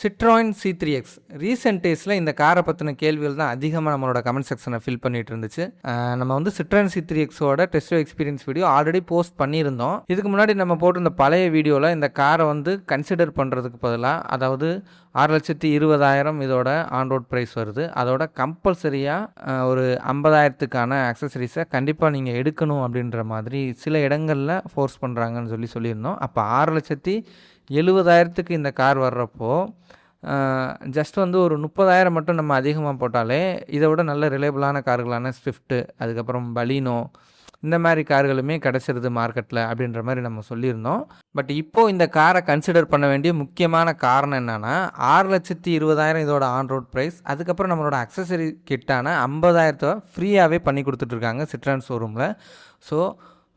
Citroën C3X recent டேஸில் இந்த காரை பற்றின கேள்விகள் தான் அதிகமாக நம்மளோட கமெண்ட் செக்ஷனை ஃபில் பண்ணிட்டு இருந்துச்சு. நம்ம வந்து சிட்ராயின் C3Xோட test experience video already post பண்ணியிருந்தோம். இதுக்கு முன்னாடி நம்ம போட்டிருந்த பழைய வீடியோவில் இந்த காரை வந்து கன்சிடர் பண்ணுறதுக்கு பதிலாக, அதாவது 6,20,000 இதோட ஆன் ரோட் ப்ரைஸ் வருது. அதோட கம்பல்சரியாக ஒரு 50,000க்கான அக்சசரிஸை கண்டிப்பாக நீங்கள் எடுக்கணும் அப்படின்ற மாதிரி சில இடங்களில் ஃபோர்ஸ் பண்ணுறாங்கன்னு சொல்லியிருந்தோம். அப்போ 6,70,000க்கு இந்த கார் வர்றப்போ ஜஸ்ட் வந்து ஒரு 30,000 மட்டும் நம்ம அதிகமாக போட்டாலே இதை விட நல்ல ரிலேபிளான கார்களான ஸ்விஃப்ட்டு, அதுக்கப்புறம் பலீனோ, இந்த மாதிரி கார்களுமே கிடச்சிருது மார்க்கெட்டில் அப்படின்ற மாதிரி நம்ம சொல்லியிருந்தோம். பட் இப்போது இந்த காரை கன்சிடர் பண்ண வேண்டிய முக்கியமான காரணம் என்னென்னா, 6,20,000 இதோட ஆன் ரோட் ப்ரைஸ், அதுக்கப்புறம் நம்மளோட அக்சசரி கிட்டான 50,000 ஃப்ரீயாகவே பண்ணி கொடுத்துட்ருக்காங்க சிட்ரான் ஷோரூமில். ஸோ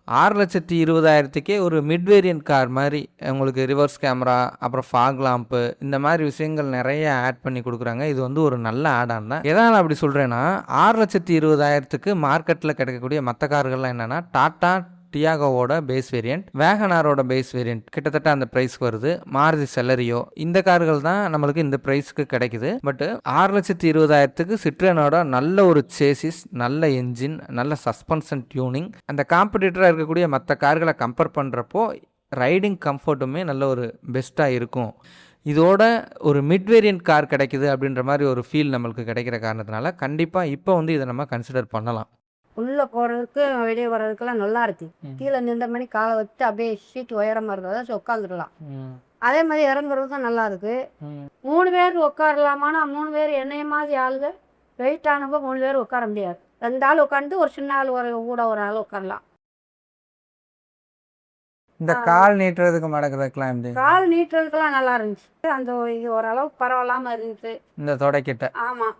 6,20,000க்கே ஒரு மிட் வேரியன்ட் கார் மாதிரி உங்களுக்கு ரிவர்ஸ் கேமரா, அப்புறம் ஃபாக் லாம்ப்பு, இந்த மாதிரி விஷயங்கள் நிறைய ஆட் பண்ணி கொடுக்குறாங்க. இது வந்து ஒரு நல்ல ஆட் ஆன் தான். எதனால் அப்படி சொல்கிறேன்னா, 6,20,000க்கு மார்க்கெட்டில் கிடைக்கக்கூடிய மற்ற கார்கள்லாம் என்னென்னா, டாட்டா டியாகோவோட பேஸ் வேரியண்ட், வேகனாரோட பேஸ் வேரியண்ட் கிட்டத்தட்ட அந்த ப்ரைஸ்க்கு வருது. மாருதி செலரியோ, இந்த கார்கள் தான் நம்மளுக்கு இந்த ப்ரைஸ்க்கு கிடைக்குது. பட் 6,20,000க்கு சிட்ரானோட நல்ல ஒரு சேசிஸ், நல்ல என்ஜின், நல்ல சஸ்பென்ஷன் டியூனிங், அந்த காம்படிட்டராக இருக்கக்கூடிய மற்ற கார்களை கம்பேர் பண்ணுறப்போ ரைடிங் கம்ஃபர்ட்டுமே நல்ல ஒரு பெஸ்ட்டாக இருக்கும். இதோட ஒரு மிட் வேரியன்ட் கார் கிடைக்குது அப்படின்ற மாதிரி ஒரு ஃபீல் நம்மளுக்கு கிடைக்கிற காரணத்தினால கண்டிப்பாக இப்போ வந்து இதை நம்ம கன்சிடர் பண்ணலாம். உள்ளே போகிறதுக்கு வெளியே வர்றதுக்கெல்லாம் நல்லா இருக்கு. கீழே நின்ற மணி காலை வச்சு அப்படியே சீட்டு உயரமாக இருக்கிறதா உட்காந்துக்கலாம். அதே மாதிரி இறங்குறதுக்கும் நல்லா இருக்கு. 3 பேர் உட்காரலாமான்னா 3 பேர் என்னைய மாதிரி ஆளுங்க வெயிட் ஆனப்போ 3 பேர் உட்கார முடியாது. 2 ஆள் உட்காந்து ஒரு சின்ன ஆள் கூட ஒரு ஆள் உட்காரலாம். இந்த கால் நீட்டுறதுக்கு மடக்கிறதுக்கெல்லாம் எப்படி? கால் நீட்டுறதுக்கெல்லாம் நல்லா இருந்துச்சு. அந்த இது ஓரளவுக்கு பரவாயில்லாம இருந்துச்சு இந்த தொடைக்கிட்ட. ஆமாம்.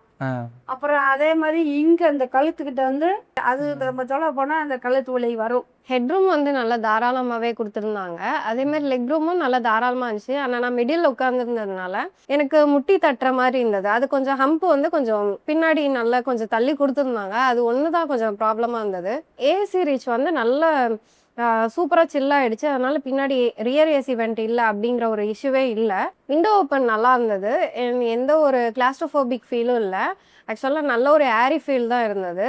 அப்புறம் அதே மாதிரி இங்கே அந்த கழுத்துக்கிட்ட வந்து அது நம்ம சொல்ல போனால் அந்த கழுத்து வலி வரும். ஹெட்ரூம் வந்து நல்லா தாராளமாகவே கொடுத்துருந்தாங்க. அதேமாதிரி லெக் ரூமும் நல்லா தாராளமாக இருந்துச்சு. ஆனால் நான் மிடில் உட்காந்துருந்ததுனால எனக்கு முட்டி தட்டுற மாதிரி இருந்தது. அது கொஞ்சம் ஹம்ப் வந்து கொஞ்சம் பின்னாடி நல்லா கொஞ்சம் தள்ளி கொடுத்துருந்தாங்க. அது ஒன்று தான் கொஞ்சம் ப்ராப்ளமாக இருந்தது. ஏசி ரீச் வந்து நல்ல சூப்பராக சில்லாகிடுச்சு. அதனால பின்னாடி ரியர் ஏசி வெண்ட் இல்லை அப்படிங்கிற ஒரு இஷ்யூவே இல்லை. விண்டோ ஓப்பன் நல்லா இருந்தது. எந்த ஒரு கிளாஸ்ட்ரோஃபோபிக் ஃபீலும் இல்லை. ஆக்சுவலாக நல்ல ஒரு ஏரி ஃபீல் தான் இருந்தது.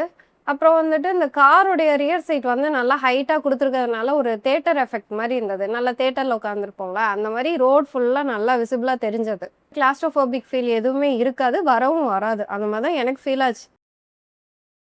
அப்புறம் வந்துட்டு இந்த காரோடைய ரியர் சீட் வந்து நல்லா ஹைட்டாக கொடுத்துருக்கிறதுனால ஒரு தேட்டர் எஃபெக்ட் மாதிரி இருந்தது. நல்லா தேட்டரில் உட்காந்துருப்போங்களா அந்த மாதிரி ரோட் ஃபுல்லாக நல்லா விசிபிளாக தெரிஞ்சது. கிளாஸ்ட்ரோஃபோபிக் ஃபீல் எதுவுமே இருக்காது, வரவும் வராது. அந்த மாதிரி தான் எனக்கு ஃபீல் ஆச்சு.